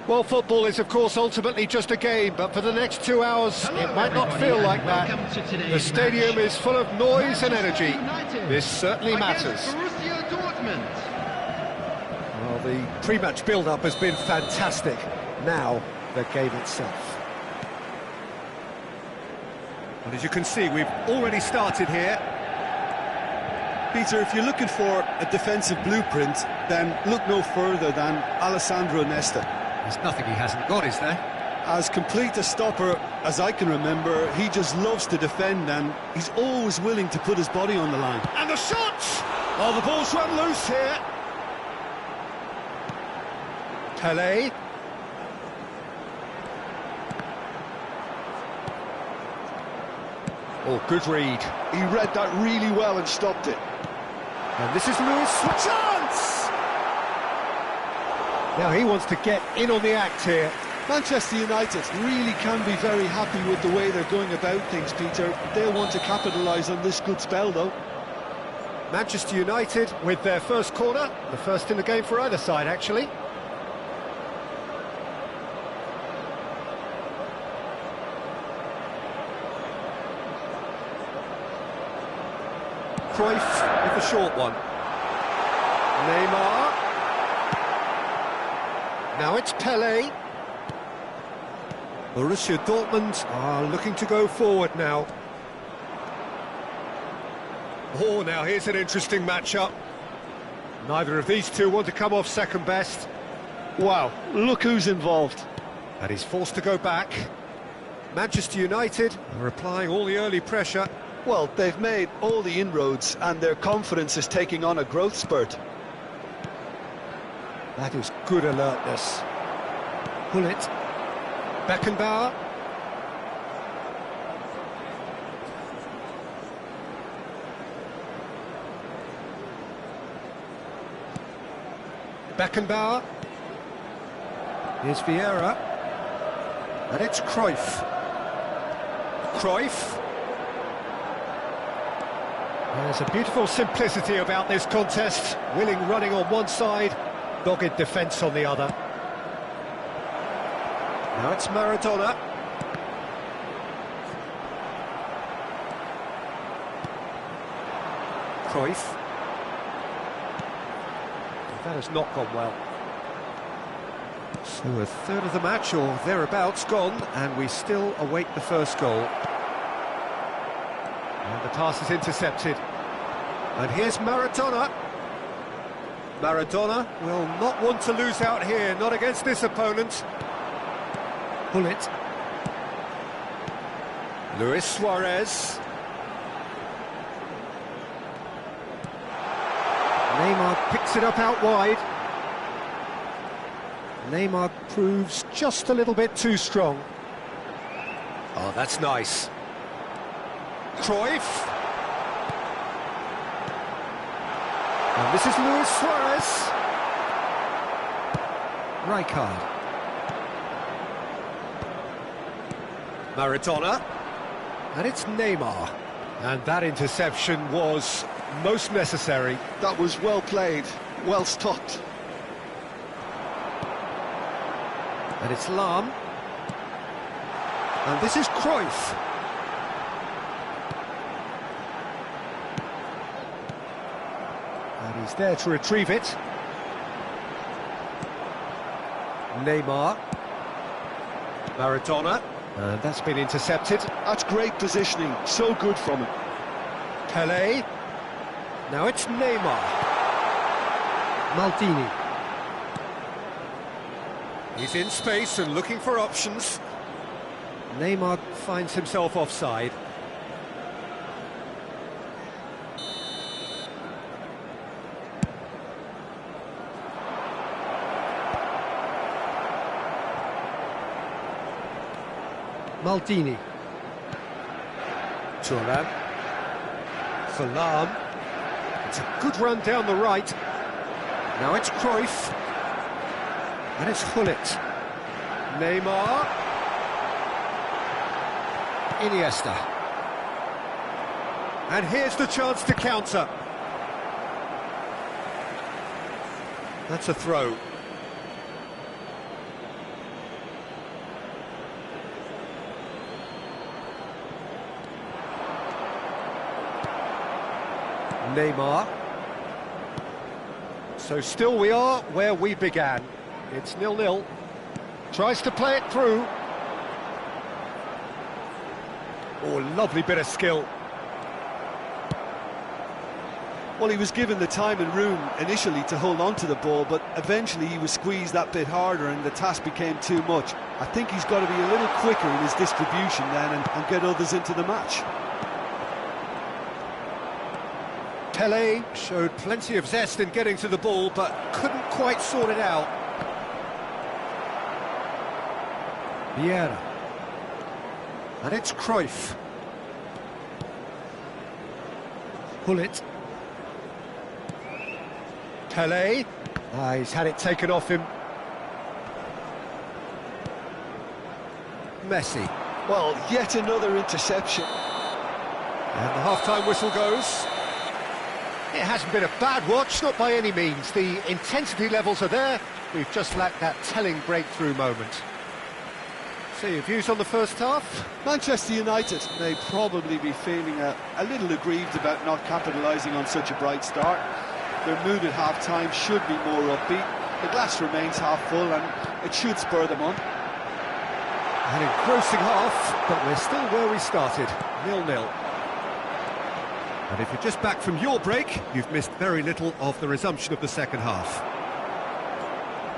Well, football is, of course, ultimately just a game, but for the next 2 hours, it might not feel like that. The stadium is full of noise and energy. This certainly matters. Well, the pre-match build-up has been fantastic. Now, the game itself. And as you can see, we've already started here. Peter, if you're looking for a defensive blueprint, then look no further than Alessandro Nesta. There's nothing he hasn't got, is there? As complete a stopper as I can remember, he just loves to defend and he's always willing to put his body on the line. And the shot! Oh, the ball's run loose here. Pele. Oh, good read. He read that really well and stopped it. And this is Lewis for chance! Now he wants to get in on the act here. Manchester United really can be very happy with the way they're going about things, Peter. They'll want to capitalise on this good spell, though. Manchester United with their first corner, the first in the game for either side, actually. Cruyff with the short one. Neymar. Now it's Pele. Borussia Dortmund are looking to go forward now. Oh, now here's an interesting matchup. Neither of these two want to come off second best. Wow, look who's involved. And he's forced to go back. Manchester United are applying all the early pressure. Well, they've made all the inroads and their confidence is taking on a growth spurt. That is good alertness. Pull it. Beckenbauer. Beckenbauer. Here's Vieira. And it's Cruyff. Cruyff. There's a beautiful simplicity about this contest. Willing running on one side, dogged defence on the other. Now it's Maradona. Cruyff. That has not gone well. So a third of the match, or thereabouts, gone, and we still await the first goal. And the pass is intercepted. And here's Maradona. Maradona will not want to lose out here, not against this opponent. Pull it. Luis Suarez. Neymar picks it up out wide. Neymar proves just a little bit too strong. Oh, that's nice. Cruyff. And this is Luis Suarez. Rijkaard. Maradona. And it's Neymar. And that interception was most necessary. That was well played, well stopped. And it's Lahm. And this is Cruyff. And he's there to retrieve it. Neymar. Maradona. And that's been intercepted. That's great positioning, so good from him. Pele. Now it's Neymar. Maldini. He's in space and looking for options. Neymar finds himself offside. Maldini. Thuram. For Lahm. It's a good run down the right. Now it's Cruyff. And it's Hullet. Neymar. Iniesta. And here's the chance to counter. That's a throw. Neymar. So still we are where we began. It's 0-0. Tries to play it through. Oh, lovely bit of skill. Well, he was given the time and room initially to hold on to the ball, but eventually he was squeezed that bit harder and the task became too much. I think he's got to be a little quicker in his distribution then and get others into the match. Pele showed plenty of zest in getting to the ball, but couldn't quite sort it out. Vieira. And it's Cruyff. Hullet. Pele. He's had it taken off him. Messi. Well, yet another interception. And the half-time whistle goes. It hasn't been a bad watch, not by any means. The intensity levels are there. We've just lacked that telling breakthrough moment. So your views on the first half? Manchester United may probably be feeling a little aggrieved about not capitalising on such a bright start. Their mood at half-time should be more upbeat. The glass remains half full and it should spur them on. An engrossing half, but we're still where we started, 0-0. And if you're just back from your break, you've missed very little of the resumption of the second half.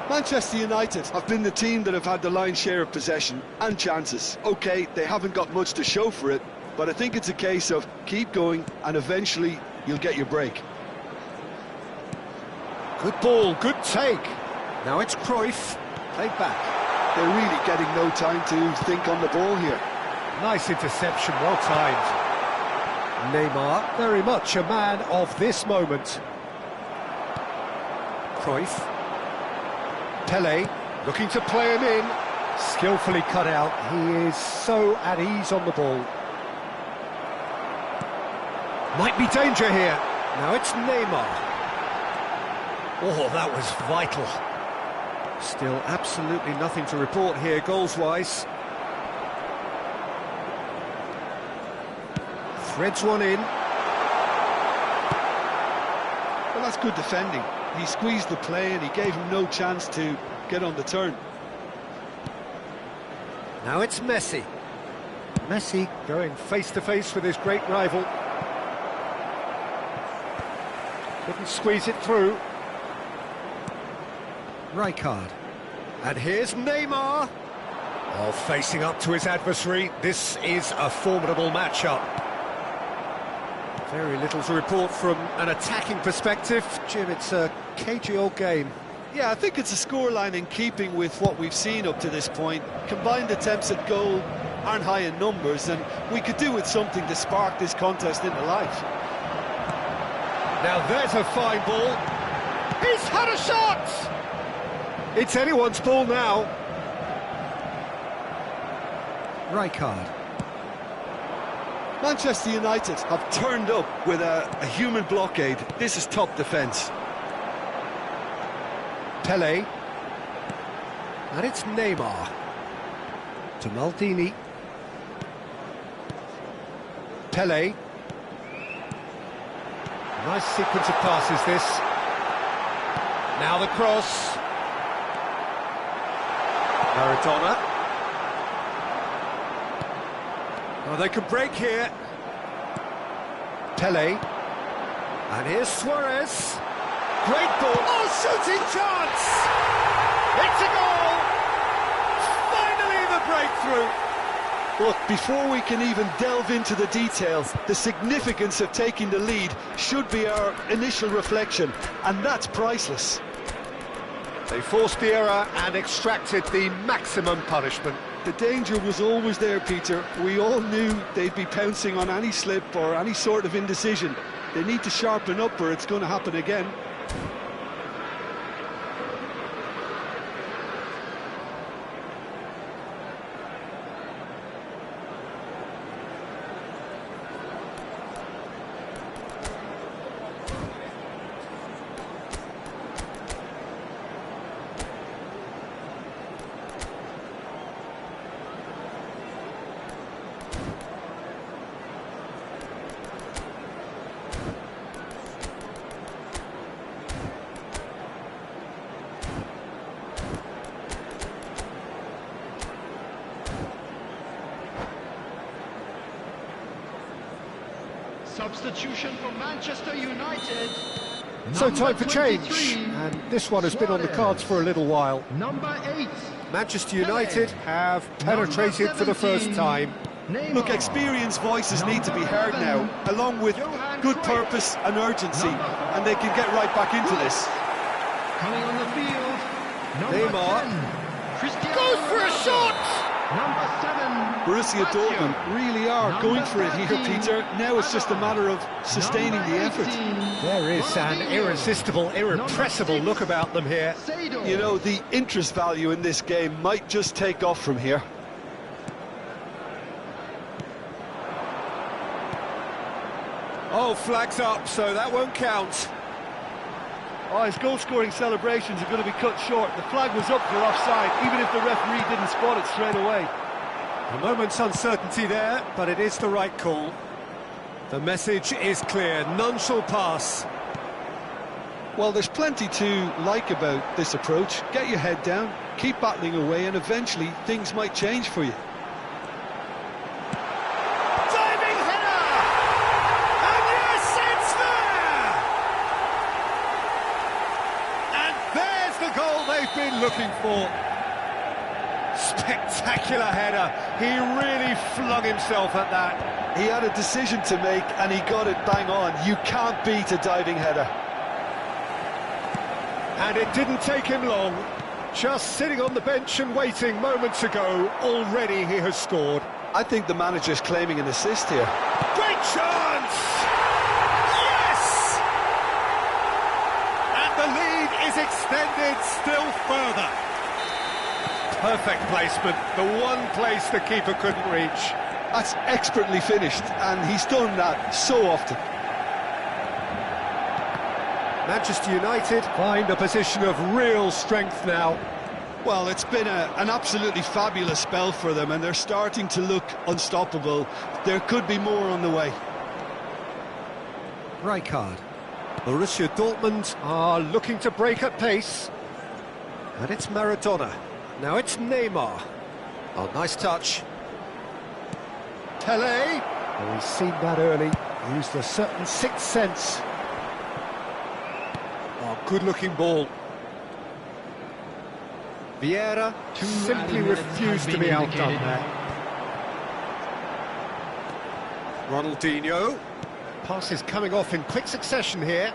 Manchester United have been the team that have had the lion's share of possession and chances. OK, they haven't got much to show for it, but I think it's a case of keep going and eventually you'll get your break. Good ball, good take. Now it's Cruyff, played back. They're really getting no time to think on the ball here. Nice interception, well timed. Neymar, very much a man of this moment. Cruyff. Pele, looking to play him in. Skillfully cut out. He is so at ease on the ball. Might be danger here. Now it's Neymar. Oh, that was vital. Still absolutely nothing to report here, goals-wise. Threads one in. Well, that's good defending. He squeezed the play and he gave him no chance to get on the turn. Now it's Messi. Messi going face-to-face with his great rival. Couldn't squeeze it through. Rijkaard. And here's Neymar. Oh, facing up to his adversary. This is a formidable matchup. Very little to report from an attacking perspective. Jim, it's a cagey old game. Yeah, I think it's a scoreline in keeping with what we've seen up to this point. Combined attempts at goal aren't high in numbers, and we could do with something to spark this contest into life. Now there's a fine ball. He's had a shot! It's anyone's ball now. Rijkaard. Manchester United have turned up with a human blockade. This is top defence. Pele. And it's Neymar. To Maldini. Pele. Nice sequence of passes, this. Now the cross. Maradona. Oh, they could break here. Pele. And here's Suarez. Great ball. Oh, shooting chance! It's a goal! Finally the breakthrough! Look, before we can even delve into the details, the significance of taking the lead should be our initial reflection, and that's priceless. They forced the error and extracted the maximum punishment. The danger was always there, Peter. We all knew they'd be pouncing on any slip or any sort of indecision. They need to sharpen up or it's going to happen again. substitution for Manchester United. So time for change, 23, and this one has been on the cards for a little while. Number 8. Manchester United have penetrated for the first time. Neymar. Look, experienced voices need to be heard now, along with good purpose and urgency, and they can get right back into this. Coming on the field, number Neymar 10. Cristiano goes for a Ronaldo. shot! Number 7. Borussia Dortmund really are going for it here, 13, Peter. Now it's just a matter of sustaining the effort. There is an irresistible, irrepressible look about them here. You know, the interest value in this game might just take off from here. Oh, flags up, so that won't count. Oh, his goal-scoring celebrations are going to be cut short. The flag was up for offside, even if the referee didn't spot it straight away. A moment's uncertainty there, but it is the right call. The message is clear, none shall pass. Well, there's plenty to like about this approach. Get your head down, keep battling away, and eventually things might change for you. Diving header! And yes, it's there! And there's the goal they've been looking for. Spectacular header. He really flung himself at that. He had a decision to make, and he got it bang on. You can't beat a diving header. And it didn't take him long. Just sitting on the bench and waiting moments ago, already he has scored. I think the manager's claiming an assist here. Great chance! Yes! And the lead is extended still further. Perfect placement, the one place the keeper couldn't reach. That's expertly finished, and he's done that so often. Manchester United find a position of real strength now. Well, it's been an absolutely fabulous spell for them, and they're starting to look unstoppable. There could be more on the way. Rijkaard. Borussia Dortmund are looking to break at pace. And it's Maradona. Now it's Neymar. Oh, nice touch. Pelé. Oh, he's seen that early. Used a certain sixth sense. Oh, good-looking ball. Vieira simply refused to be outdone there. Ronaldinho. Pass is coming off in quick succession here.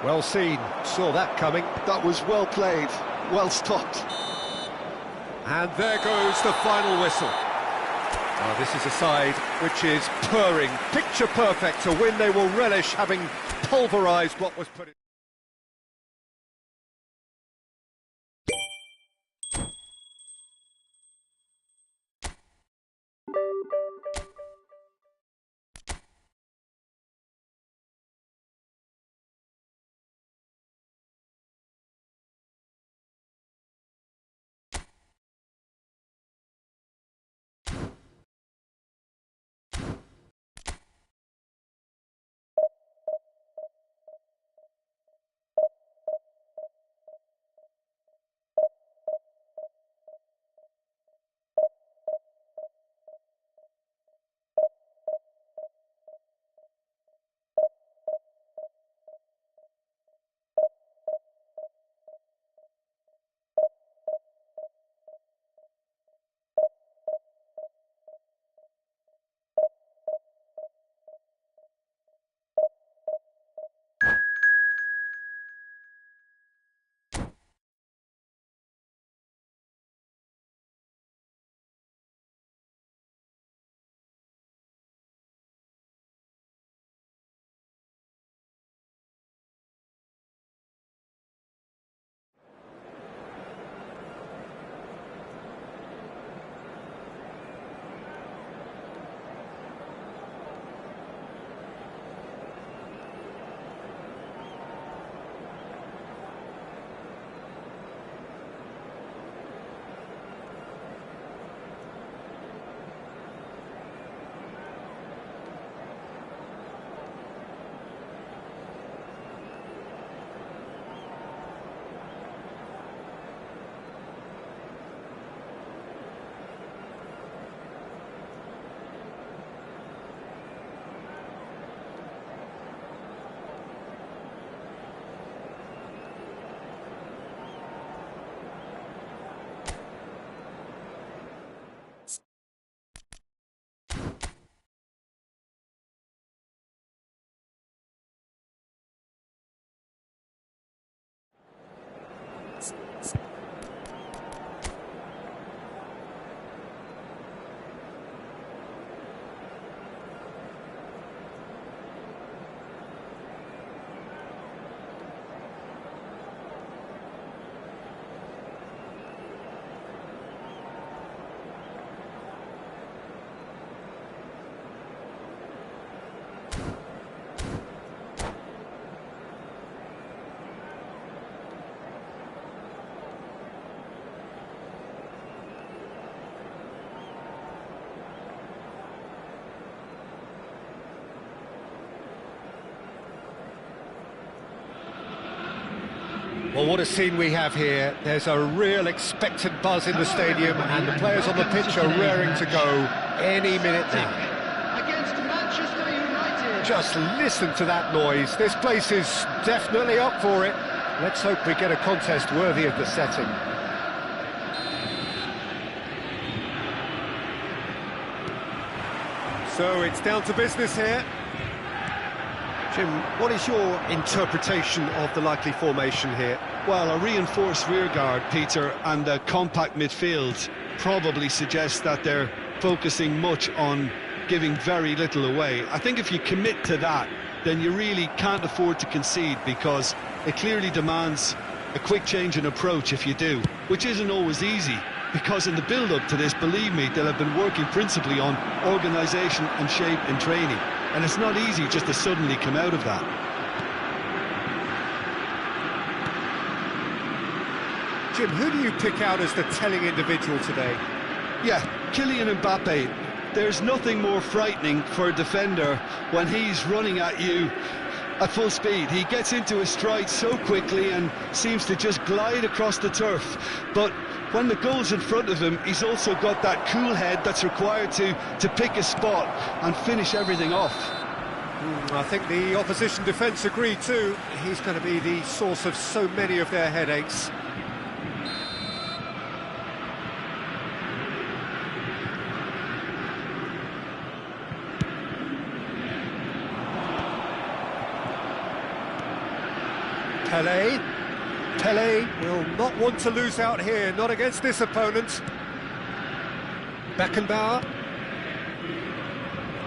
Well seen. Saw that coming. That was well played, well stopped. And there goes the final whistle. Oh, this is a side which is purring, picture perfect, a win they will relish, having pulverised what was put in. Well, what a scene we have here. There's a real expectant buzz in the stadium, and the players on the pitch are raring to go any minute now. Against Manchester United. Just listen to that noise. This place is definitely up for it. Let's hope we get a contest worthy of the setting. So it's down to business here. Jim, what is your interpretation of the likely formation here? Well, a reinforced rearguard, Peter, and a compact midfield probably suggests that they're focusing much on giving very little away. I think if you commit to that, then you really can't afford to concede, because it clearly demands a quick change in approach if you do, which isn't always easy, because in the build-up to this, believe me, they'll have been working principally on organisation and shape in training, and it's not easy just to suddenly come out of that. Jim, who do you pick out as the telling individual today? Yeah, Kylian Mbappe. There's nothing more frightening for a defender when he's running at you at full speed. He gets into his stride so quickly and seems to just glide across the turf. But when the goal's in front of him, he's also got that cool head that's required to pick a spot and finish everything off. I think the opposition defence agree too. He's going to be the source of so many of their headaches. Pele will not want to lose out here, not against this opponent. Beckenbauer.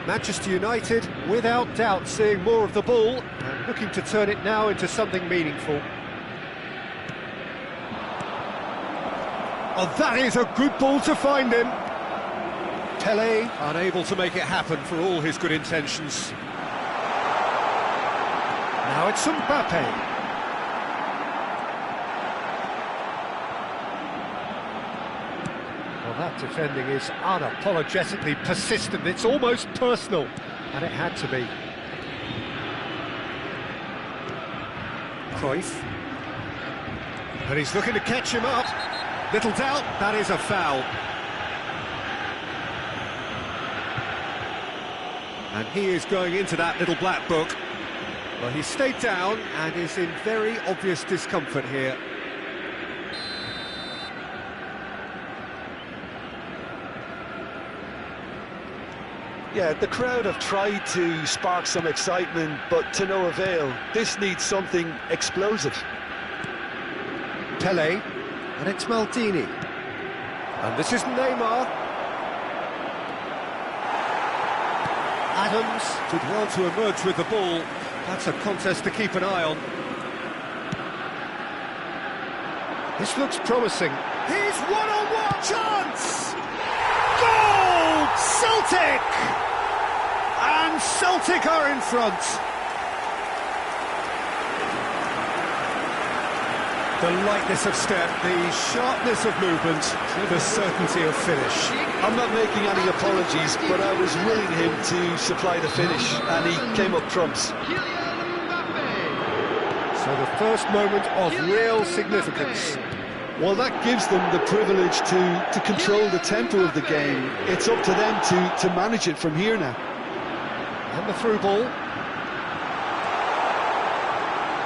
Manchester United, without doubt, seeing more of the ball and looking to turn it now into something meaningful. Oh, that is a good ball to find him. Pele unable to make it happen for all his good intentions. Now it's Mbappe. Well, that defending is unapologetically persistent. It's almost personal, and it had to be. Cruyff. And he's looking to catch him up. Little doubt, that is a foul. And he is going into that little black book. Well, he stayed down and is in very obvious discomfort here. Yeah, the crowd have tried to spark some excitement, but to no avail. This needs something explosive. Pele, and it's Maldini. And this is Neymar. Adams did well to emerge with the ball. That's a contest to keep an eye on. This looks promising. Here's one-on-one chance! Goal! Celtic! And Celtic are in front. The lightness of step, the sharpness of movement, the certainty of finish. I'm not making any apologies, but I was willing him to supply the finish, and he came up trumps. So the first moment of real significance. Well, that gives them the privilege to control the tempo of the game. It's up to them to manage it from here now. And the through ball.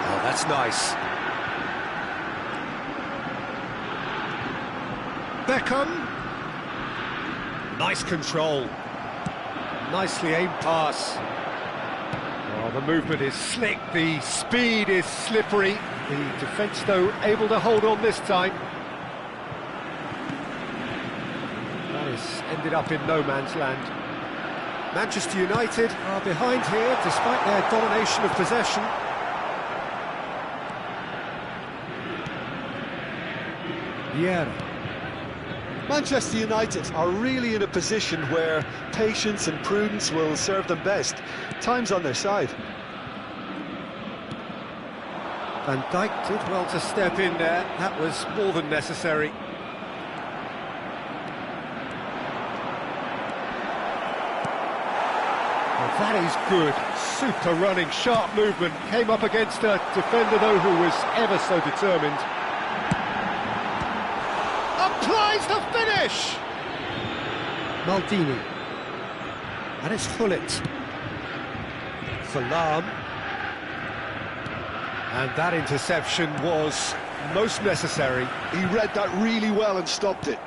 Oh, that's nice. Beckham. Nice control. Nicely aimed pass. Oh, the movement is slick, the speed is slippery. The defence, though, able to hold on this time. That has ended up in no man's land. Manchester United are behind here, despite their domination of possession. Vieira. Manchester United are really in a position where patience and prudence will serve them best. Time's on their side. Van Dijk did well to step in there. That was more than necessary. Well, That is good. Super running, sharp movement. Came up against a defender, though, who was ever so determined. Applies the finish! Maldini. And it's Hullet. Salam. And that interception was most necessary. He read that really well and stopped it.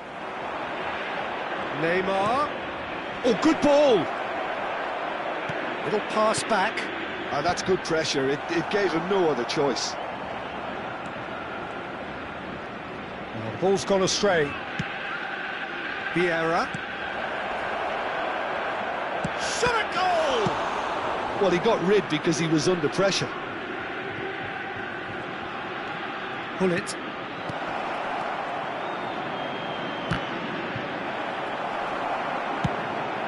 Neymar. Oh, good ball! Little pass back. That's good pressure. It gave him no other choice. Well, the ball's gone astray. Vieira. Shot a goal! Well, he got rid because he was under pressure. Hullet.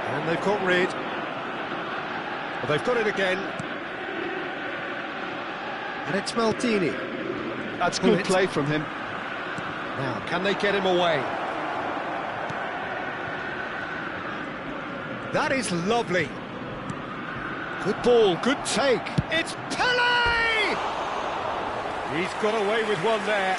And they've got rid. Well, they've got it again. And it's Maldini. That's good Hullet. play from him. Now, can they get him away? That is lovely. Good ball, good take. It's Pele! He's got away with one there.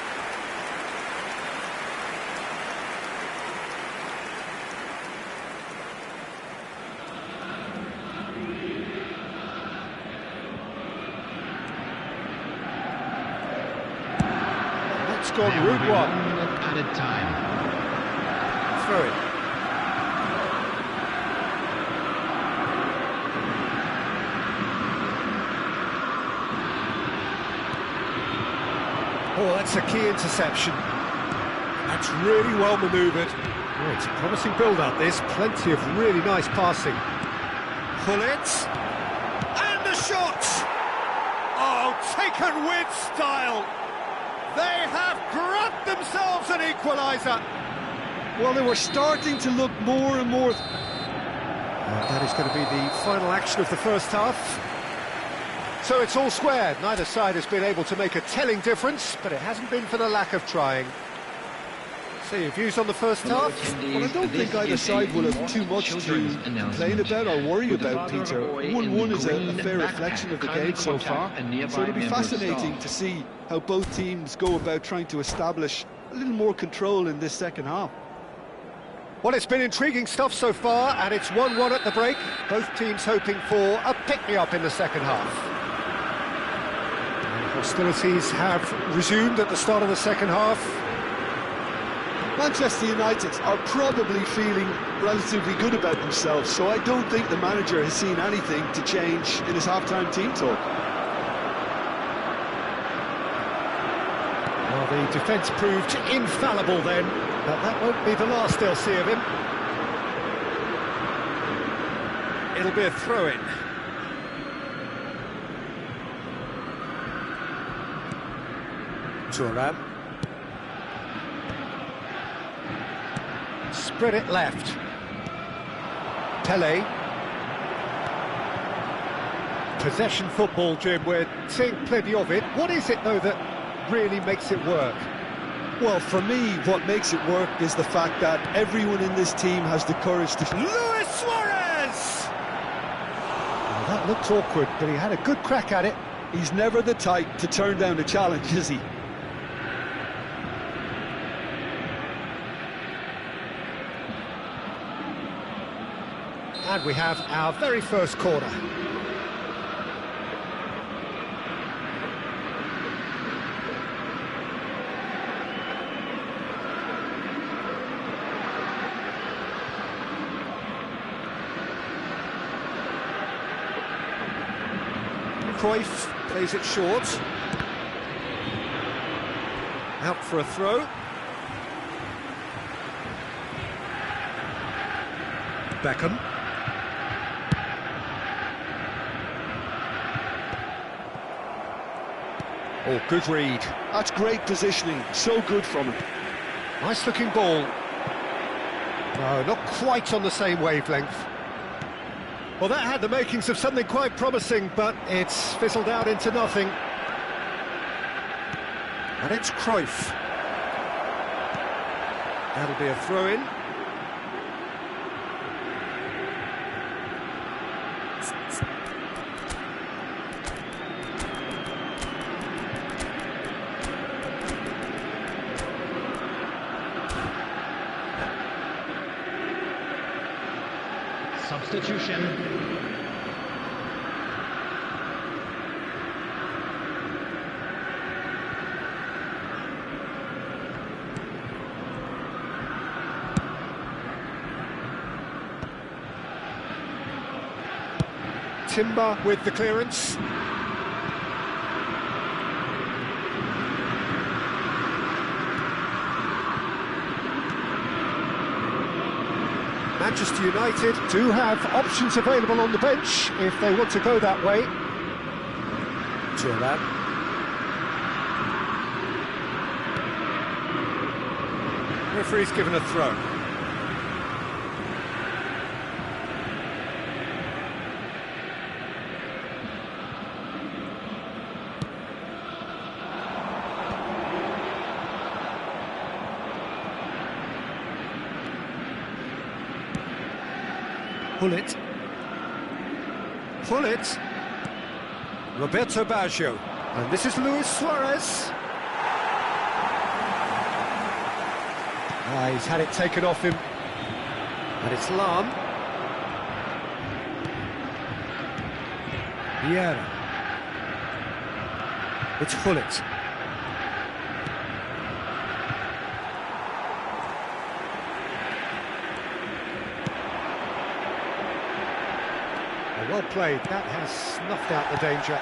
Let's go route one. Added time. Throw it. Oh, that's a key interception. That's really well manoeuvred. Oh, it's a promising build-up, this. Plenty of really nice passing. Hullet. And the shot! Oh, taken with style. They have grabbed themselves an equaliser. Well, they were starting to look more and more... That is going to be the final action of the first half. So it's all square. Neither side has been able to make a telling difference, but it hasn't been for the lack of trying. So your views on the first half? Well, I don't think either side will have too much to complain about or worry about, Peter. 1-1 is a fair reflection of the game so far. So it'll be fascinating to see how both teams go about trying to establish a little more control in this second half. Well, it's been intriguing stuff so far, and it's 1-1 at the break. Both teams hoping for a pick-me-up in the second half. Hostilities have resumed at the start of the second half. Manchester United are probably feeling relatively good about themselves, so I don't think the manager has seen anything to change in his half-time team talk. Well, the defence proved infallible then, but that won't be the last they'll see of him. It'll be a throw-in. Thuram. Spread it left. Pele. Possession football, Jim, we're seeing plenty of it. What is it, though, that really makes it work? Well, for me, what makes it work is the fact that everyone in this team has the courage to... Luis Suarez! Well, that looked awkward, but he had a good crack at it. He's never the type to turn down a challenge, is he? And we have our very first corner. Cruyff plays it short. Out for a throw. Beckham. Oh, good read. That's great positioning, so good from him. Nice looking ball. No, not quite on the same wavelength. Well, that had the makings of something quite promising, but it's fizzled out into nothing. And it's Cruyff. That'll be a throw-in. substitution. Timber with the clearance. Manchester United do have options available on the bench if they want to go that way. That. Referee's given a throw. Pull it. Roberto Baggio. And this is Luis Suarez. He's had it taken off him. And it's Lam. Vieira. It's Hullet. Well played, that has snuffed out the danger.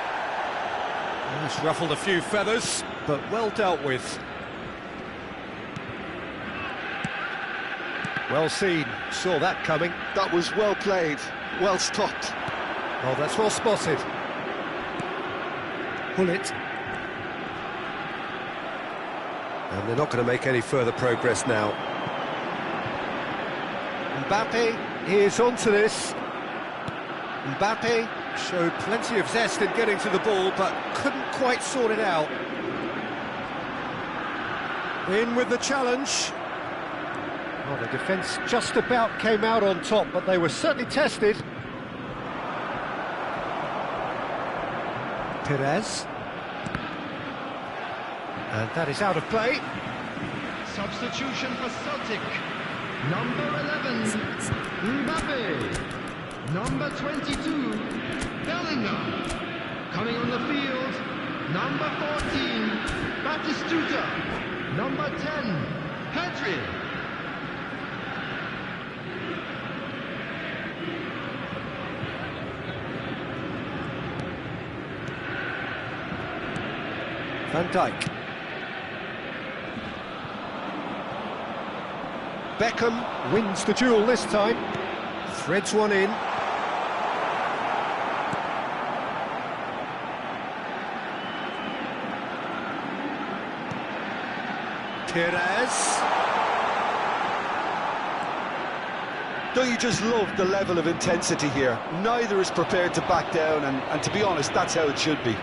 It's ruffled a few feathers, but well dealt with. Well seen, saw that coming. That was well played, well stopped. Oh, that's well spotted. Pull it. And they're not going to make any further progress now. Mbappe is onto this. Mbappe showed plenty of zest in getting to the ball, but couldn't quite sort it out. In with the challenge. Well, the defence just about came out on top, but they were certainly tested. Perez. And that is out of play. Substitution for Celtic. Number 11, Mbappe. Number 22, Bellingham. Coming on the field, number 14, Batistuta. Number 10, Pedri. Van Dijk. Beckham wins the duel this time. Threads one in. Perez. Don't you just love the level of intensity here? Neither is prepared to back down, and to be honest, that's how it should be.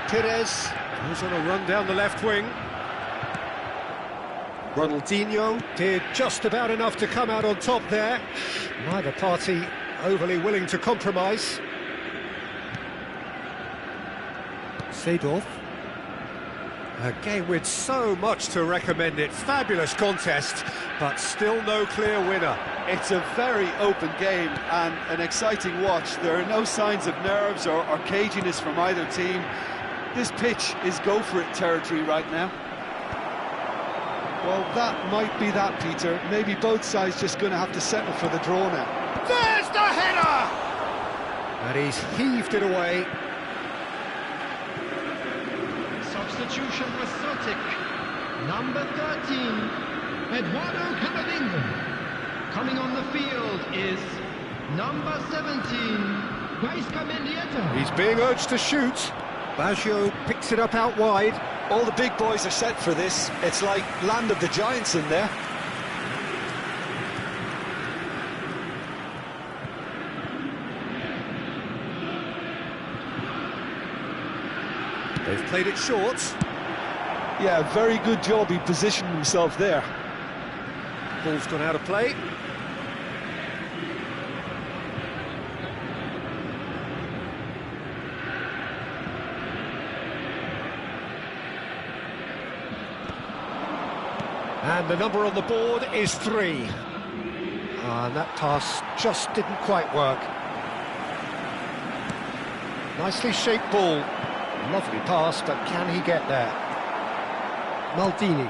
Perez goes on a run down the left wing. Ronaldinho did just about enough to come out on top there. Neither party overly willing to compromise. Seedorf. A game with so much to recommend it. Fabulous contest, but still no clear winner. It's a very open game and an exciting watch. There are no signs of nerves or caginess from either team. This pitch is go-for-it territory right now. Well, that might be that, Peter. Maybe both sides just going to have to settle for the draw now. There's the header! And he's heaved it away. Substitution for Celtic. Number 13, Eduardo Camavinga. Coming on the field is number 17, Gaisca Mendieta. He's being urged to shoot. Baggio picks it up out wide. All the big boys are set for this. It's like land of the giants in there. They've played it short. Yeah, very good job. He positioned himself there. Ball's gone out of play. And the number on the board is 3. And that pass just didn't quite work. Nicely shaped ball. Lovely pass, but can he get there? Maldini.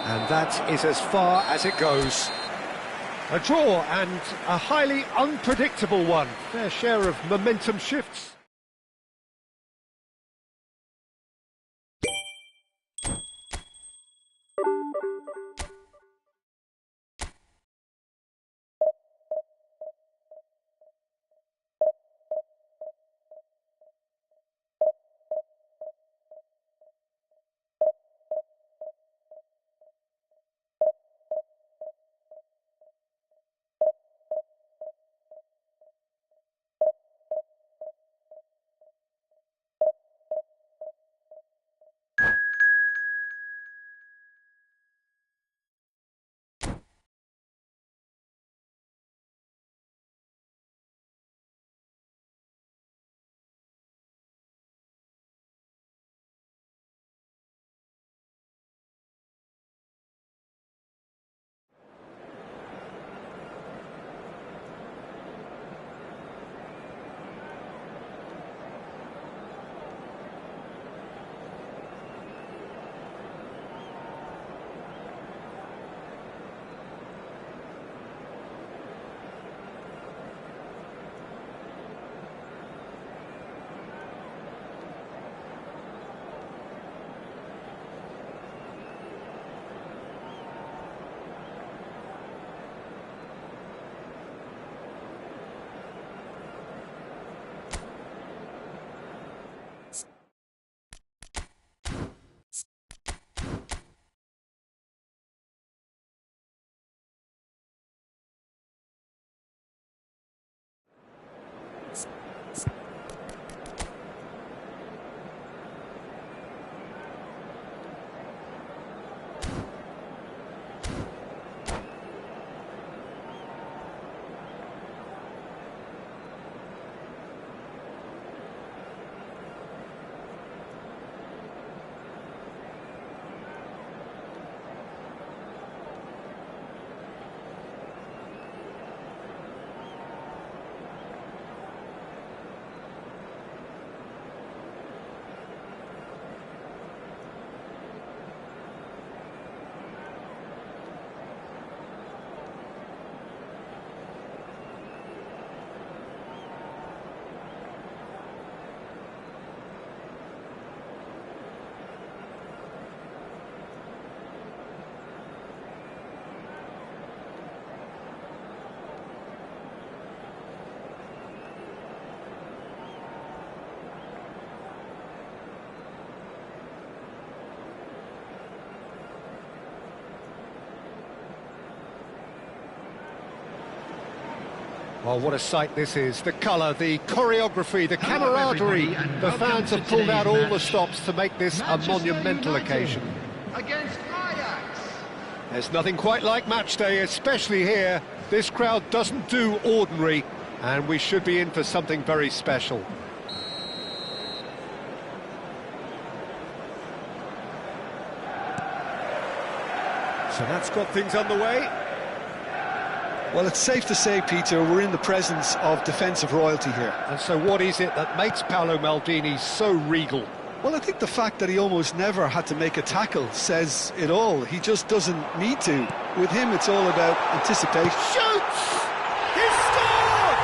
And that is as far as it goes. A draw, and a highly unpredictable one. Fair share of momentum shifts. Well, what a sight this is. The colour, the choreography, the camaraderie. The fans have pulled out all the stops to make this a monumental occasion. Against Ajax. There's nothing quite like match day, especially here. This crowd doesn't do ordinary, and we should be in for something very special. So that's got things underway. Well, it's safe to say, Peter, we're in the presence of defensive royalty here. And so what is it that makes Paolo Maldini so regal? Well, I think the fact that he almost never had to make a tackle says it all. He just doesn't need to. With him, it's all about anticipation. Shoots! He scored!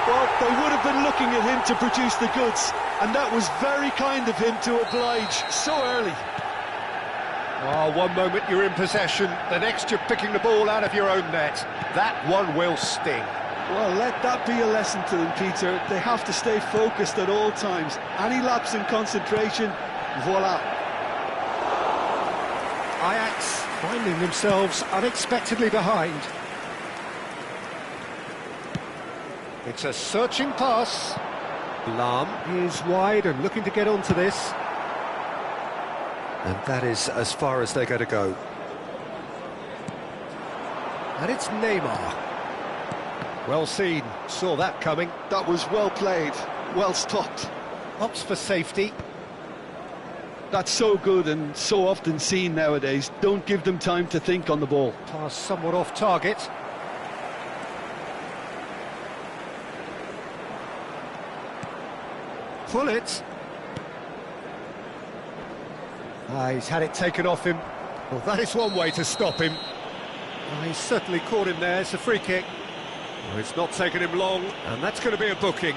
Well, they would have been looking at him to produce the goods, and that was very kind of him to oblige so early. Oh, one moment you're in possession, the next you're picking the ball out of your own net. That one will sting. Well, let that be a lesson to them, Peter. They have to stay focused at all times. Any lapse in concentration, voila. Ajax finding themselves unexpectedly behind. It's a searching pass. Lam is wide and looking to get onto this. And that is as far as they're going to go. And it's Neymar. Well seen, saw that coming. That was well played, well stopped. Opts for safety. That's so good and so often seen nowadays. Don't give them time to think on the ball. Pass somewhat off target. Pull it. He's had it taken off him. Well, that is one way to stop him. He's certainly caught him there. It's a free kick. Well, it's not taken him long, and that's going to be a booking.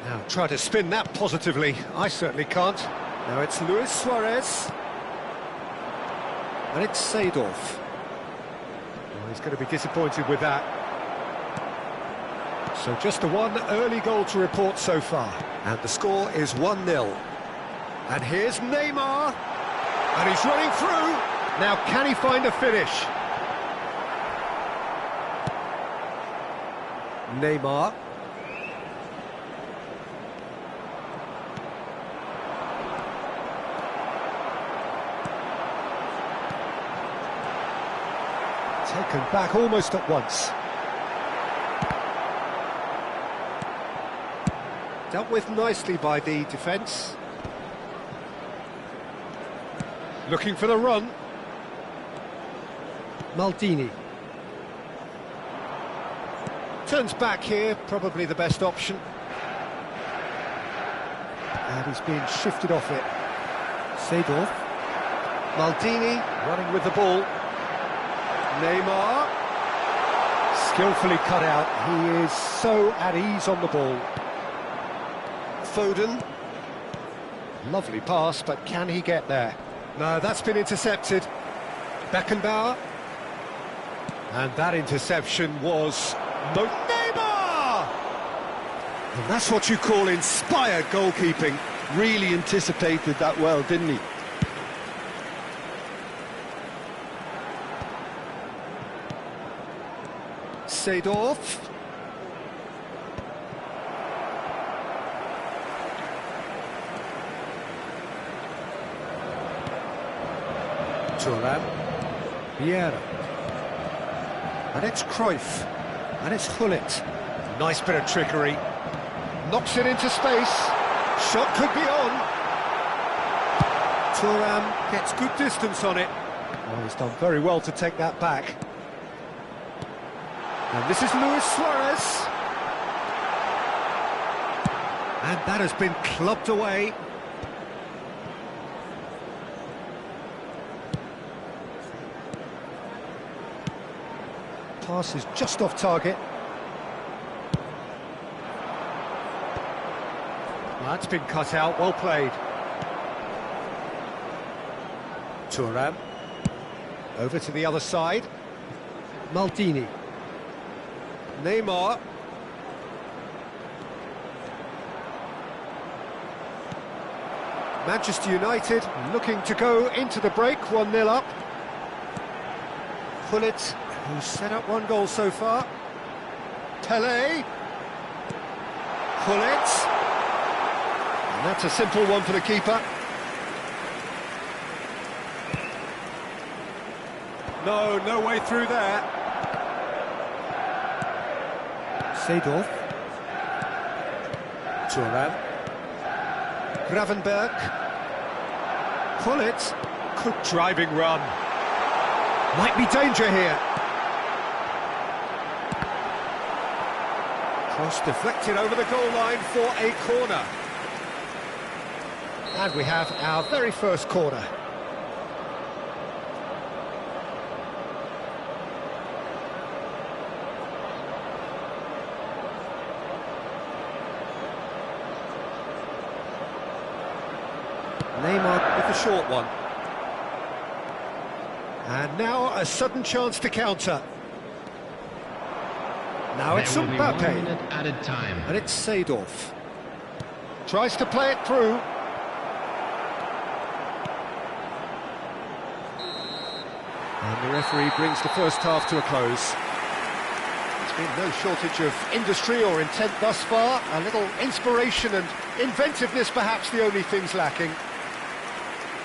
Now, try to spin that positively. I certainly can't. Now it's Luis Suarez. And it's Seedorf. Well, he's going to be disappointed with that. So just the one early goal to report so far. And the score is 1-0. And here's Neymar. And he's running through. Now can he find a finish? Neymar. Taken back almost at once. Dealt with nicely by the defence. Looking for the run. Maldini. Turns back here, probably the best option. And he's being shifted off it. Seedorf. Maldini running with the ball. Neymar. Skillfully cut out. He is so at ease on the ball. Foden. Lovely pass, but can he get there? No, that's been intercepted. Beckenbauer. And that interception was Neymar! And that's what you call inspired goalkeeping. Really anticipated that well, didn't he? Seedorf. Thuram. Vieira. And it's Cruyff. And it's Gullit. Nice bit of trickery. Knocks it into space. Shot could be on. Thuram gets good distance on it. Oh, he's done very well to take that back. And this is Luis Suarez. And that has been clubbed away. Pass is just off target. That's been cut out, well played. Thuram. Over to the other side. Maldini. Neymar. Manchester United looking to go into the break, 1-0 up. Gullit, who's set up one goal so far. Pelé. Gullit. And that's a simple one for the keeper. No way through there. Seedorf. Thuram. Gravenberg. Gullit. Good driving run. Might be danger here. Cross deflected over the goal line for a corner. And we have our very first corner. Neymar with the short one. And now a sudden chance to counter. Now it's Mbappe. Added time. And it's Seedorf. Tries to play it through. And the referee brings the first half to a close. There's been no shortage of industry or intent thus far. A little inspiration and inventiveness perhaps the only things lacking.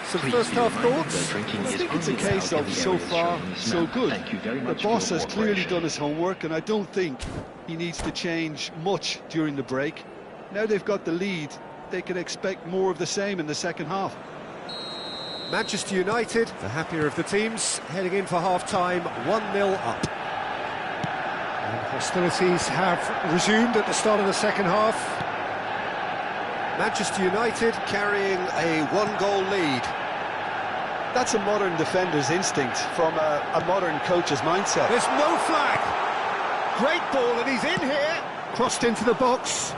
Some first half thoughts? I think it's a case of so far, so good. The boss has clearly done his homework, and I don't think he needs to change much during the break. Now they've got the lead, they can expect more of the same in the second half. Manchester United, the happier of the teams, heading in for half-time, 1-0 up. And hostilities have resumed at the start of the second half. Manchester United carrying a one-goal lead. That's a modern defender's instinct from a modern coach's mindset. There's no flag. Great ball, and he's in here. Crossed into the box.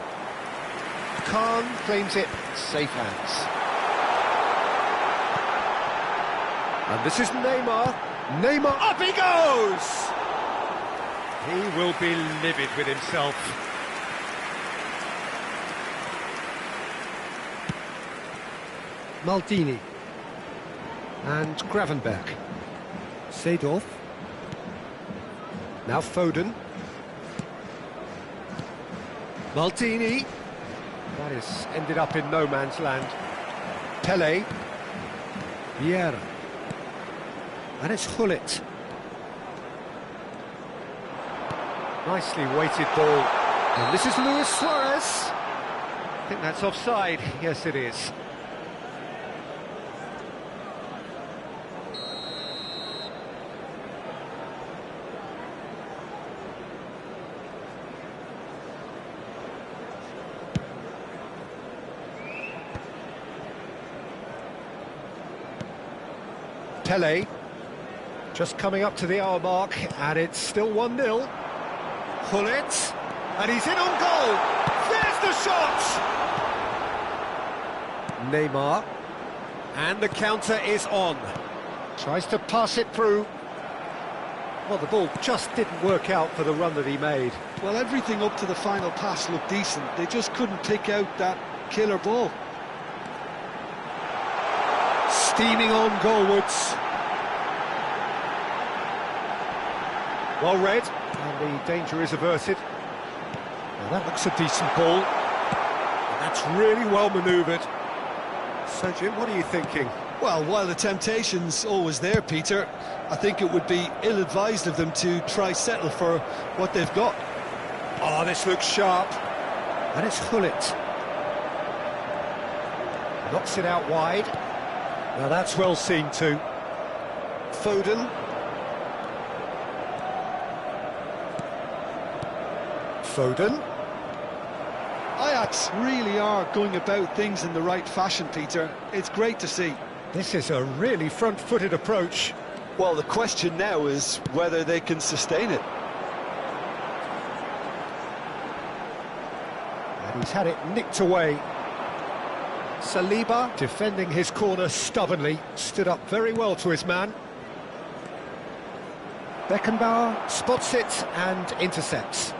Khan claims it. Safe hands. And this is Neymar. Neymar, up he goes! He will be livid with himself. Maldini. And Gravenberg. Seedorf. Now Foden. Maldini. That has ended up in no man's land. Pele. Vieira. And it's Hullet. Nicely weighted ball. And this is Luis Suarez. I think that's offside. Yes, it is. Pele, just coming up to the hour mark, and it's still 1-0. Hullet, and he's in on goal. There's the shot! Neymar, and the counter is on. Tries to pass it through. Well, the ball just didn't work out for the run that he made. Well, everything up to the final pass looked decent. They just couldn't pick out that killer ball. Steaming on goalwards. Well read, and the danger is averted. Well, that looks a decent ball. And that's really well manoeuvred. So, Jim, what are you thinking? Well, while the temptation's always there, Peter, I think it would be ill-advised of them to try settle for what they've got. Oh, this looks sharp. And it's Hullet. Knocks it out wide. Now that's well seen too. Foden. Foden. Ajax really are going about things in the right fashion, Peter. It's great to see. This is a really front-footed approach. Well, the question now is whether they can sustain it. And he's had it nicked away. Saliba, defending his corner stubbornly, stood up very well to his man. Beckenbauer spots it and intercepts.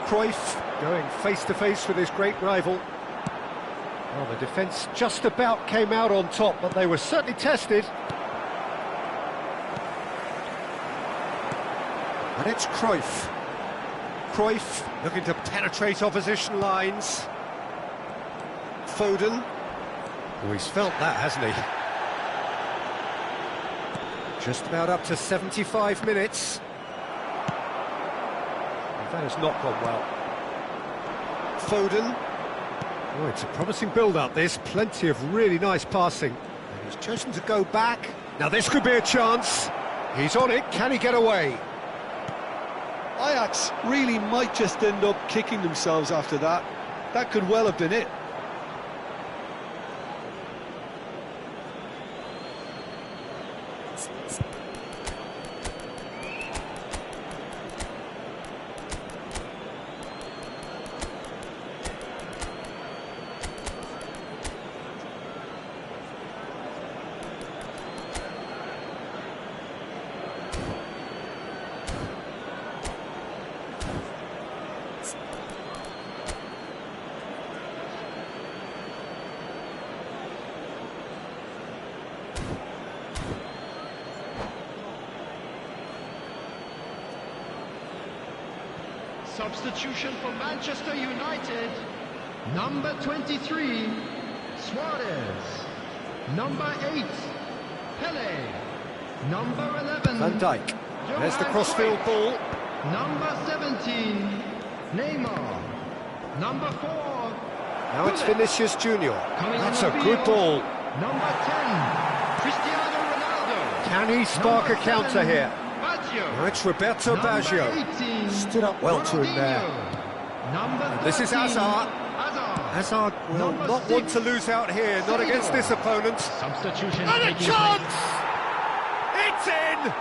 Cruyff going face-to-face with his great rival. Well, the defence just about came out on top, but they were certainly tested. And it's Cruyff. Cruyff looking to penetrate opposition lines. Foden. Oh, he's felt that, hasn't he? Just about up to 75 minutes. That has not gone well. Foden. Oh, it's a promising build-up, this. Plenty of really nice passing. And he's chosen to go back. Now this could be a chance. He's on it. Can he get away? Ajax really might just end up kicking themselves after that. That could well have been it. Substitution for Manchester United, number 23, Suarez. Number 8, Pele. Number 11, Van Dijk. There's the crossfield ball. Number 17, Neymar. Number 4, Now it's Gullit. Vinicius Junior. Coming on That's the a good field. ball. Number 10, Cristiano Ronaldo. Can he spark a Number counter 7, here? Baggio. Now it's Roberto Number Baggio. 18, Stood up well to him there. Ronaldinho. Number 13, This is Hazard. Hazard will Number not 6, want to lose out here, not against this opponent. Substitution And a taking chance! It's in!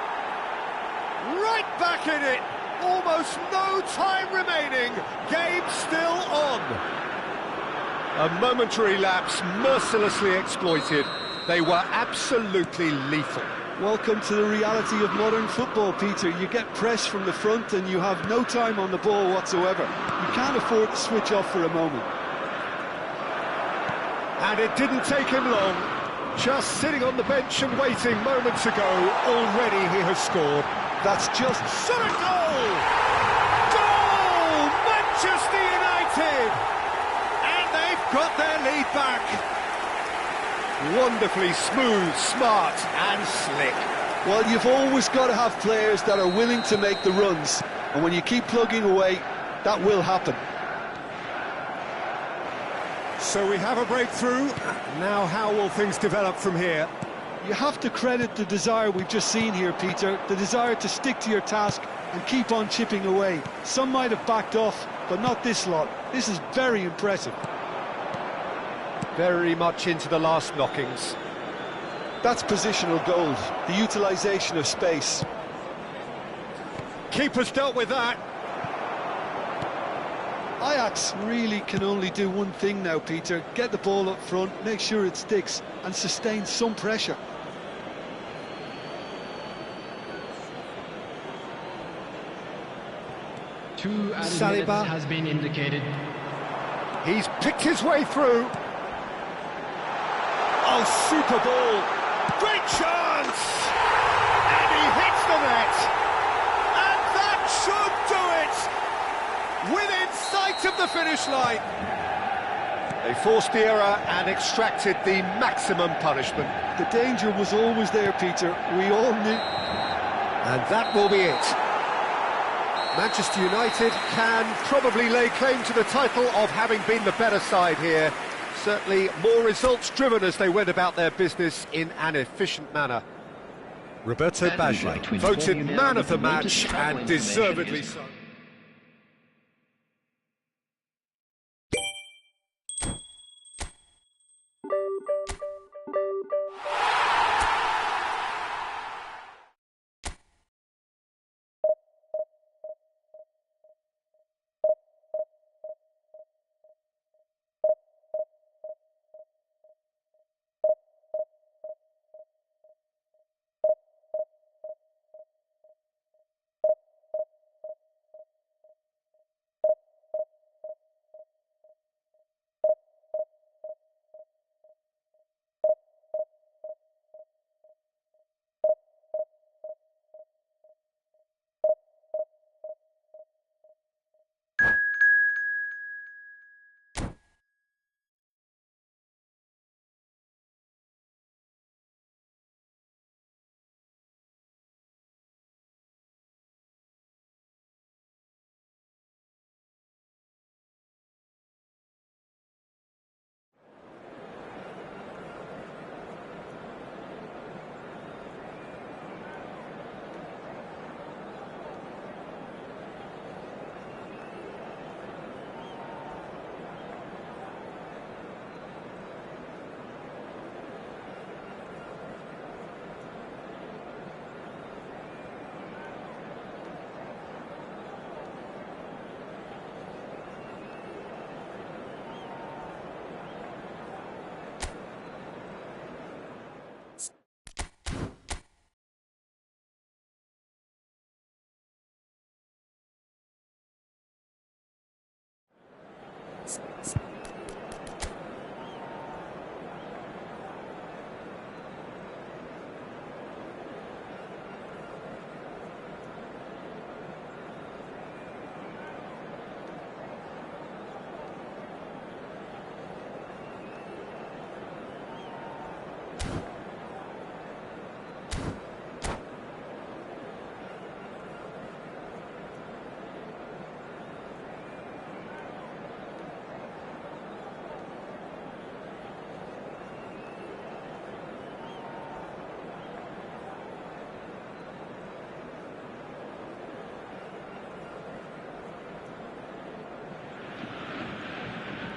Right back in it! Almost no time remaining. Game still on. A momentary lapse mercilessly exploited. They were absolutely lethal. Welcome to the reality of modern football, Peter. You get press from the front and you have no time on the ball whatsoever. You can't afford to switch off for a moment. And it didn't take him long. Just sitting on the bench and waiting moments ago, already he has scored. That's just... Shot a goal! Goal! Manchester United! And they've got their lead back. Wonderfully smooth, smart and slick. Well, you've always got to have players that are willing to make the runs. And when you keep plugging away, that will happen. So we have a breakthrough. Now how will things develop from here? You have to credit the desire we've just seen here, Peter. The desire to stick to your task and keep on chipping away. Some might have backed off, but not this lot. This is very impressive. Very much into the last knockings. That's positional gold, the utilisation of space. Keeper's dealt with that. Ajax really can only do one thing now, Peter. Get the ball up front, make sure it sticks, and sustain some pressure. Two added Saliba. minutes has been indicated. He's picked his way through. Oh, super ball. Great chance! And he hits the net. And that should do it! Within sight of the finish line. They forced the error and extracted the maximum punishment. The danger was always there, Peter. We all knew... And that will be it. Manchester United can probably lay claim to the title of having been the better side here. Certainly more results-driven as they went about their business in an efficient manner. Roberto Baggio, voted man of the match and deservedly so.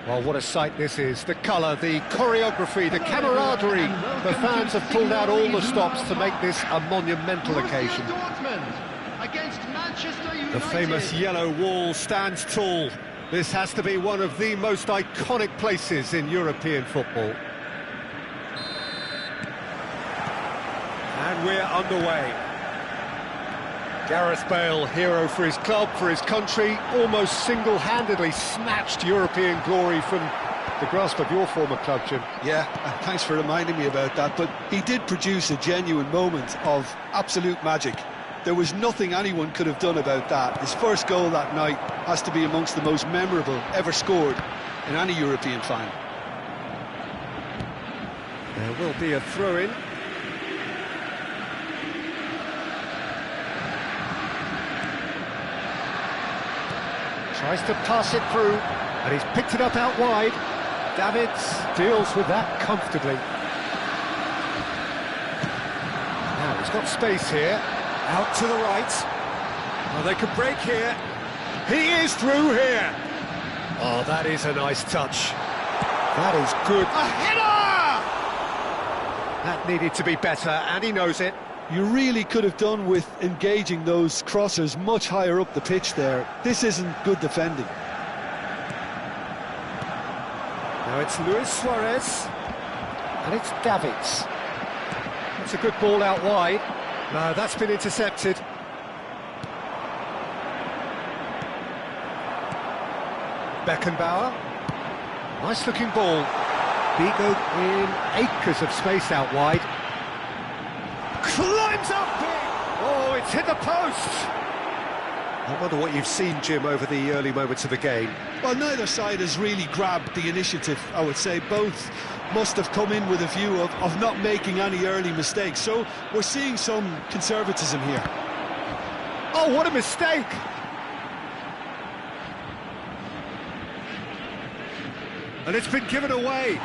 Well, what a sight this is. The colour, the choreography, the camaraderie. The fans have pulled out all the stops to make this a monumental occasion. Against Manchester United. The famous yellow wall stands tall. This has to be one of the most iconic places in European football. And we're underway. Gareth Bale, hero for his club, for his country, almost single-handedly snatched European glory from the grasp of your former club, Jim. Yeah, thanks for reminding me about that, but he did produce a genuine moment of absolute magic. There was nothing anyone could have done about that. His first goal that night has to be amongst the most memorable ever scored in any European final. There will be a throw-in. Tries to pass it through, and he's picked it up out wide. Davids deals with that comfortably. Now he's got space here, out to the right. Well, they could break here. He is through here. Oh, that is a nice touch. That is good. A header! That needed to be better, and he knows it. You really could have done with engaging those crossers much higher up the pitch there. This isn't good defending. Now it's Luis Suarez, and it's Davids. It's a good ball out wide. No, that's been intercepted. Beckenbauer. Nice looking ball. Vigo in acres of space out wide. Climbs up big! Oh, it's hit the post! I wonder what you've seen, Jim, over the early moments of the game. Well, neither side has really grabbed the initiative, I would say. Both must have come in with a view of not making any early mistakes. So we're seeing some conservatism here. Oh, what a mistake! And it's been given away.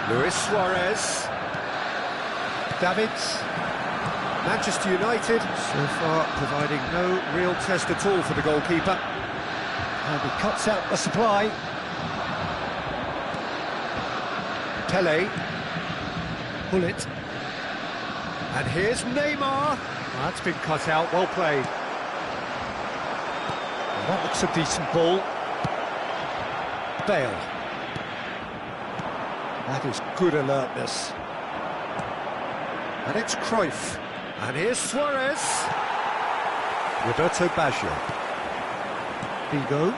Luis Suarez. Davids. Manchester United so far providing no real test at all for the goalkeeper. And he cuts out the supply. Pele. Bullet. And here's Neymar. That's been cut out, well played. Well, that looks a decent ball. Bale. That is good alertness. And it's Cruyff. And here's Suarez. Roberto Baggio. Vigo.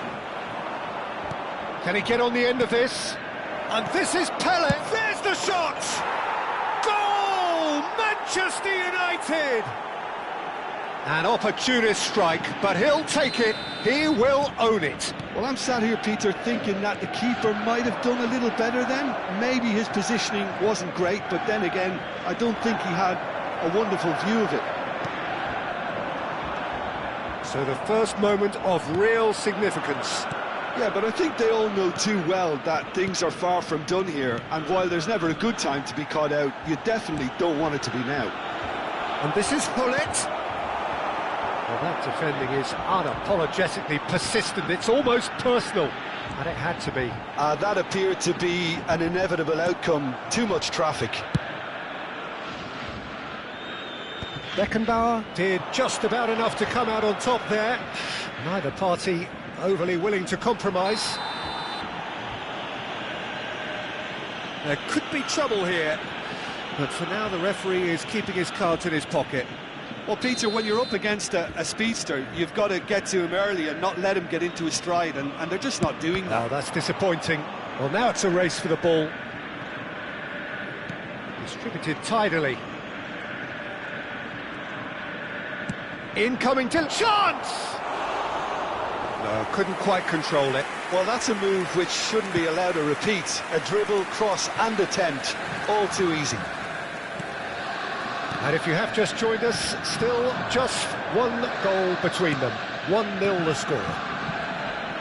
Can he get on the end of this? And this is Pele. There's the shot! Goal! Manchester United! An opportunist strike, but he'll take it. He will own it. Well, I'm sat here, Peter, thinking that the keeper might have done a little better then. Maybe his positioning wasn't great, but then again, I don't think he had a wonderful view of it. So the first moment of real significance. Yeah, but I think they all know too well that things are far from done here, and while there's never a good time to be caught out, you definitely don't want it to be now. And this is Bullet. Well, that defending is unapologetically persistent. It's almost personal, and it had to be. That appeared to be an inevitable outcome. Too much traffic. Beckenbauer did just about enough to come out on top there. Neither party overly willing to compromise. There could be trouble here, but for now the referee is keeping his cards in his pocket. Well, Peter, when you're up against a speedster, you've got to get to him early and not let him get into his stride, and they're just not doing that. Oh, that's disappointing. Well, now it's a race for the ball. Distributed tidily. Incoming to chance! No, couldn't quite control it. Well, that's a move which shouldn't be allowed to repeat. A dribble, cross and attempt, all too easy. And if you have just joined us, still just one goal between them. 1-0 the score.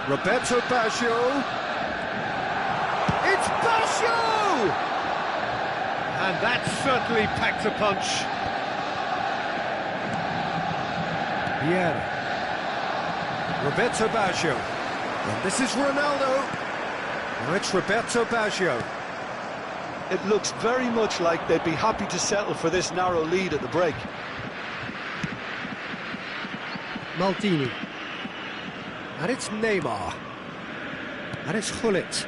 Roberto Baggio. It's Baggio! And that certainly packed a punch. Vieira. Roberto Baggio. And this is Ronaldo. Now it's Roberto Baggio. It looks very much like they'd be happy to settle for this narrow lead at the break. Maldini. And it's Neymar. And it's Gullit.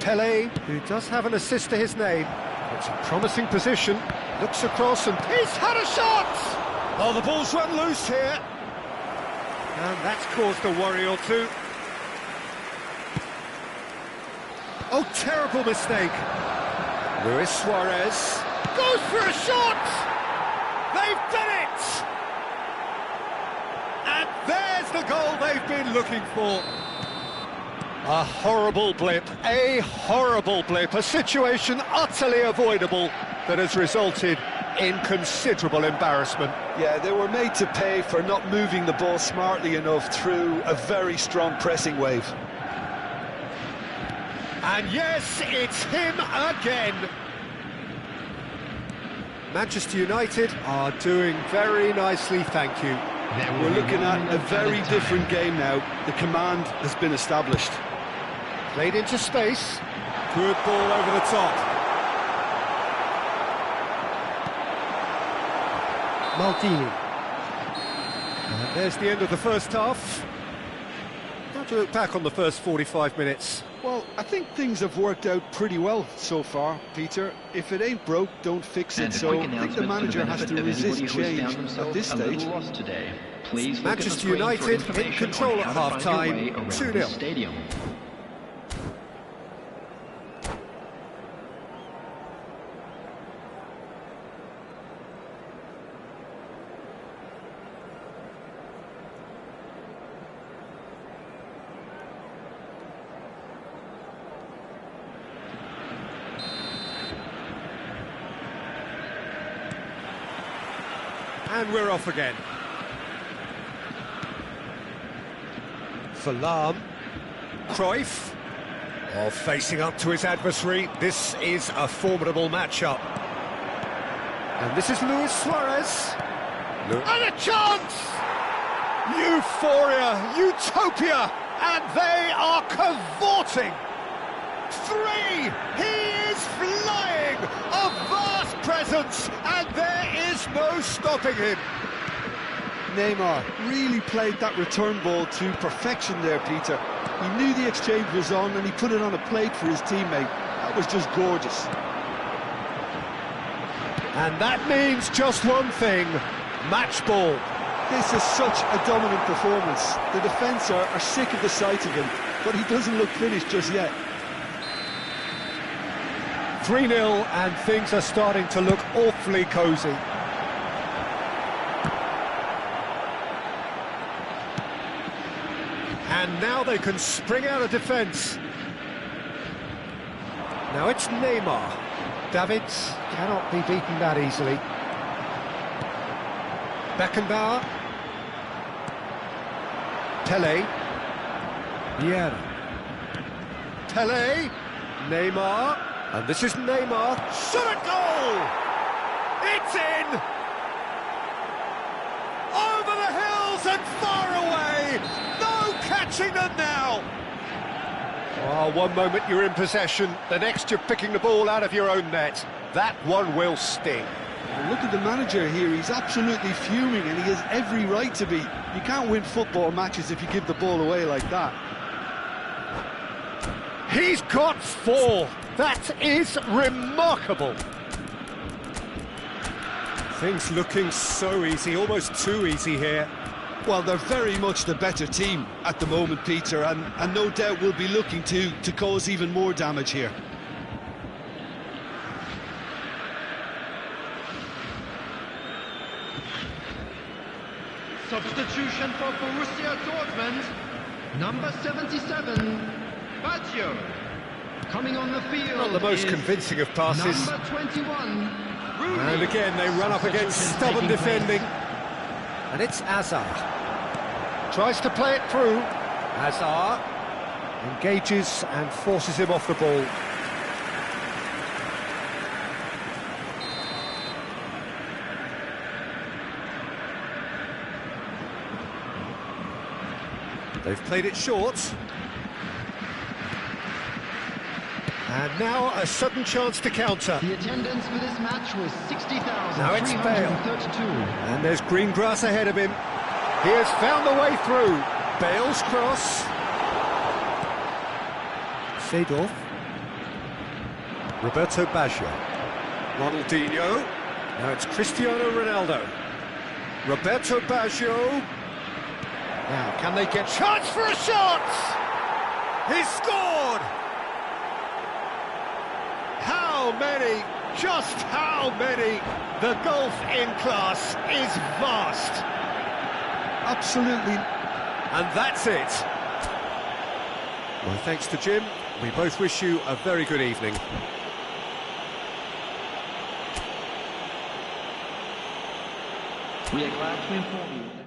Pelé, who does have an assist to his name. It's a promising position. Looks across and he's had a shot! Oh, the ball's run loose here. And that's caused a worry or two. Oh, terrible mistake. Luis Suarez goes for a shot! They've done it! And there's the goal they've been looking for. A horrible blip, a situation utterly avoidable that has resulted in considerable embarrassment. Yeah, they were made to pay for not moving the ball smartly enough through a very strong pressing wave. And yes, it's him again. Manchester United are doing very nicely, thank you. We're looking at a very different game now. The command has been established. Played into space. Good ball over the top. Maldini. And there's the end of the first half. How do you look back on the first 45 minutes? Well, I think things have worked out pretty well so far, Peter. If it ain't broke, don't fix it. So I think the manager has to resist change at this stage. Manchester United in control at half-time, 2-0. And we're off again. For Lahm. Cruyff. Oh, facing up to his adversary. This is a formidable matchup. And this is Luis Suarez. And a chance! Euphoria, utopia, and they are cavorting. 3! He is flying! A vast presence, and there is no stopping him. Neymar really played that return ball to perfection there, Peter. He knew the exchange was on and he put it on a plate for his teammate. That was just gorgeous. And that means just one thing, match ball. This is such a dominant performance. The defence are sick of the sight of him, but he doesn't look finished just yet. 3-0 and things are starting to look awfully cosy. And now they can spring out of defence. Now it's Neymar. Davids cannot be beaten that easily. Beckenbauer. Pelé. Vieira. Pelé. Neymar. And this is Neymar. Shot at goal! It's in! Over the hills and far away! No catching them now! Oh, one moment you're in possession, the next you're picking the ball out of your own net. That one will sting. Well, look at the manager here, he's absolutely fuming and he has every right to be. You can't win football matches if you give the ball away like that. He's got 4. That is remarkable. Things looking so easy, almost too easy here. Well, they're very much the better team at the moment, Peter, and no doubt will be looking to cause even more damage here. Substitution for Borussia Dortmund, number 77, Baggio. Coming on the field. Not the most convincing of passes. Number 21. And again, they run up against stubborn defending. And it's Hazard. Tries to play it through. Hazard engages and forces him off the ball. They've played it short. And now a sudden chance to counter. The attendance for this match was Now it's Bale. 60,332. And there's green grass ahead of him. He has found the way through. Bale's cross. Seedorf. Roberto Baggio. Ronaldinho. Now it's Cristiano Ronaldo. Roberto Baggio. Now, can they get chance for a shot? He's scored! How many? Just how many? The gulf in class is vast. Absolutely. And that's it. Well, thanks to Jim. We both wish you a very good evening. We are glad to inform you